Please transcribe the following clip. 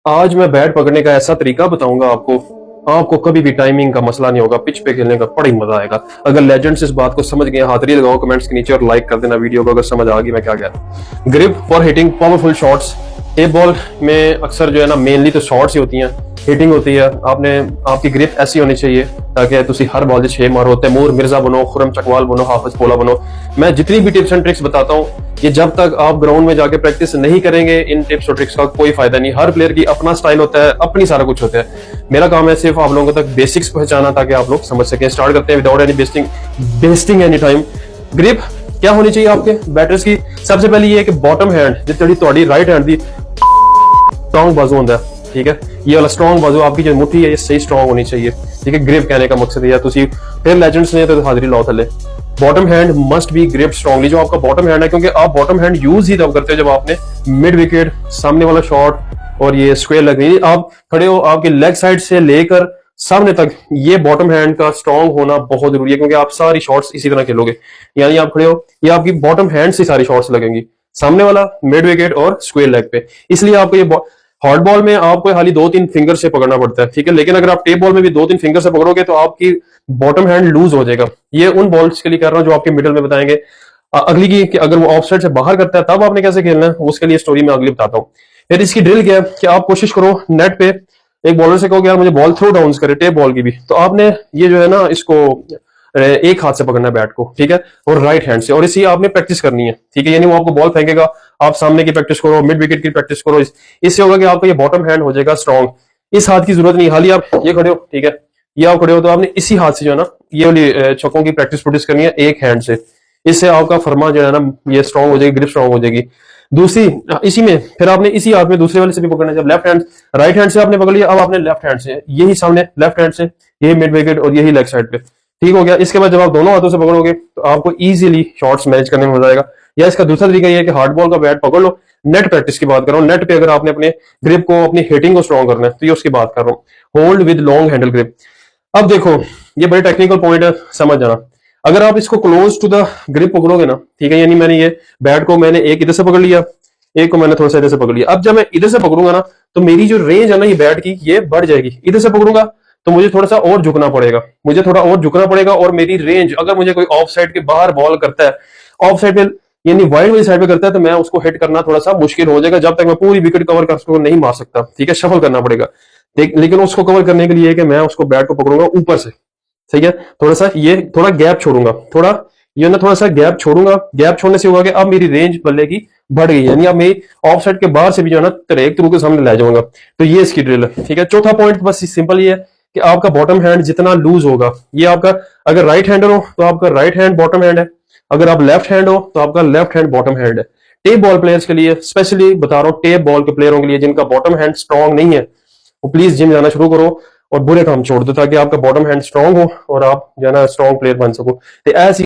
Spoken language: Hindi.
आज मैं बैट पकड़ने का ऐसा तरीका बताऊंगा आपको। आपको कभी भी टाइमिंग का मसला नहीं होगा, पिच पे खेलने का बड़ा ही मजा आएगा। अगर लेजेंड्स इस बात को समझ गए, हाथरी लगाओ कमेंट्स के नीचे और लाइक कर देना वीडियो को अगर समझ आ गई मैं क्या कह। Grip for hitting powerful shots. Tape ball में अक्सर जो है ना मेनली तो शॉट्स ही होती हैं, हिटिंग होती है। आपकी ग्रिप ऐसी होनी चाहिए ताकि तुसी हर बॉल से 6 मारो, तैमूर मिर्जा बनो, खुरम चकवाल बनो, हाफिज पोला बनो। मैं जितनी भी टिप्स एंड ट्रिक्स बताता हूँ, ये जब तक आप ग्राउंड में जाके प्रैक्टिस नहीं करेंगे इन टिप्स और ट्रिक्स का कोई फायदा नहीं। हर प्लेयर की अपना स्टाइल होता है, अपनी सारा कुछ होता है। मेरा काम है सिर्फ आप लोगों तक बेसिक्स पहुंचाना ताकि आप लोग समझ सकें। स्टार्ट करते हैं without any wasting any time. Grip क्या होनी चाहिए आपके बैटर्स की? सबसे पहले ये है कि बॉटम हैंड जितनी थोड़ी राइट हैंड दी स्ट्रॉन्ग बाजू होता है, ठीक है। ये वाला स्ट्रॉन्ग बाजू आपकी जो मुट्ठी है ये सही स्ट्रॉन्ग होनी चाहिए, ठीक है। ग्रिप कहने का मकसद है तुसी फिर लेजेंड्स ने तो हाजिरी लाओ थले। Bottom hand must be grip strongly, जो आपका बॉटम हैंड है, क्योंकि आप बॉटम हैंड यूज ही तब करते हो जब आपने मिड विकेट, सामने वाला शॉट और ये स्क्वायर लग रही है, आप खड़े हो, आपके लेग साइड से लेकर सामने तक ये बॉटम हैंड का स्ट्रॉन्ग होना बहुत जरूरी है, क्योंकि आप सारी शॉट्स इसी तरह खेलोगे। यानी आप खड़े हो, ये आपकी बॉटम हैंड से सारी शॉट्स लगेंगी, सामने वाला, मिड विकेट और स्क्वायर लेग पे। इसलिए आपको ये हॉट बॉल में आपको खाली 2-3 फिंगर से पकड़ना पड़ता है, ठीक है। लेकिन अगर आप टेप बॉल में भी 2-3 फिंगर से पकड़ोगे तो आपकी बॉटम हैंड लूज हो जाएगा। ये उन बॉल्स के लिए कर रहा हूं जो आपके मिडल में बताएंगे अगली की, कि अगर वो ऑफ साइड से बाहर करता है तब आपने कैसे खेलना है, उसके लिए स्टोरी में अगली बताता हूँ। फिर इसकी ड्रिल क्या है कि आप कोशिश करो नेट पे एक बॉलर से कहो कि यार मुझे बॉल थ्रो डाउन करे टेप बॉल की भी, तो आपने ये जो है ना इसको एक हाथ से पकड़ना है बैट को, ठीक है, और राइट हैंड से, और इसी आपने प्रैक्टिस करनी है, ठीक है। यानी वो आपको बॉल फेंकेगा, आप सामने की प्रैक्टिस करो, मिड विकेट की प्रैक्टिस करो। इससे होगा कि आपका ये बॉटम हैंड हो जाएगा स्ट्रॉन्ग। इस हाथ की जरूरत नहीं, हाली आप ये खड़े हो, ठीक है, ये आप खड़े हो तो आपने इसी हाथ से जो है ना ये वाली छक्कों की प्रैक्टिस करनी है एक हैंड से। इससे आपका फरमा जो है ना ये स्ट्रॉन्ग हो जाएगी, ग्रिप स्ट्रॉन्ग हो जाएगी। दूसरी इसी में फिर आपने इसी हाथ में दूसरे वाले से भी पकड़ना है। जब लेफ्ट हैंड, राइट हैंड से आपने पकड़ लिया, अब आपने लेफ्ट हैंड से यही सामने लेफ्ट हैंड से यही मिड विकेट और यही लेग साइड पे, ठीक हो गया। इसके बाद जब आप दोनों हाथों से पकड़ोगे तो आपको इजीली शॉट्स मैच करने में मजा आएगा। या इसका दूसरा तरीका यह है कि हार्ड बॉल का बैट पकड़ लो। नेट प्रैक्टिस की बात कर रहा हूँ, नेट पे अगर आपने अपने ग्रिप को, अपनी हिटिंग को स्ट्रॉन्ग करना है तो ये उसकी बात कर रहा हूँ। Hold with long handle grip. अब देखो ये बड़े टेक्निकल पॉइंट है, समझ जाना। अगर आप इसको क्लोज टू द ग्रिप पकड़ोगे ना, ठीक है, यानी मैंने ये बैट को मैंने एक इधर से पकड़ लिया, एक को मैंने थोड़ा सा इधर से पकड़ लिया। अब जब मैं इधर से पकड़ूंगा ना तो मेरी जो रेंज है ना ये बैट की ये बढ़ जाएगी। इधर से पकड़ूंगा तो मुझे थोड़ा सा और झुकना पड़ेगा, मुझे थोड़ा और झुकना पड़ेगा, और मेरी रेंज, अगर मुझे कोई ऑफ साइड के बाहर बॉल करता है, ऑफ साइड पे यानी वाइड वाली साइड पे करता है, तो मैं उसको हिट करना थोड़ा सा मुश्किल हो जाएगा जब तक मैं पूरी विकेट कवर कर उसको नहीं मार सकता, ठीक है, शफल करना पड़ेगा। लेकिन उसको कवर करने के लिए कि मैं उसको बैट को पकड़ूंगा ऊपर से, ठीक है, थोड़ा सा ये थोड़ा गैप छोड़ूंगा, थोड़ा ये ना थोड़ा सा गैप छोड़ूंगा। गैप छोड़ने से होगा कि अब मेरी रेंज बल्ले की बढ़ गई, यानी अब मेरी ऑफ साइड के बाहर से भी जो है ना एक थ्रू के सामने ले जाऊंगा। तो ये इसकी ड्रिल है, ठीक है। चौथा पॉइंट बस सिंपल ये है कि आपका बॉटम हैंड जितना लूज होगा, ये आपका, अगर राइट हैंडर हो तो आपका राइट हैंड बॉटम हैंड है, अगर आप लेफ्ट हैंड हो तो आपका लेफ्ट हैंड बॉटम हैंड है। टेप बॉल प्लेयर्स के लिए स्पेशली बता रहा हूँ, टेप बॉल के प्लेयरों के लिए जिनका बॉटम हैंड स्ट्रॉन्ग नहीं है, वो प्लीज जिम जाना शुरू करो और बुरे काम छोड़ दो ताकि आपका बॉटम हैंड स्ट्रॉन्ग हो और आप जो है ना स्ट्रॉन्ग प्लेयर बन सको। तो ऐसी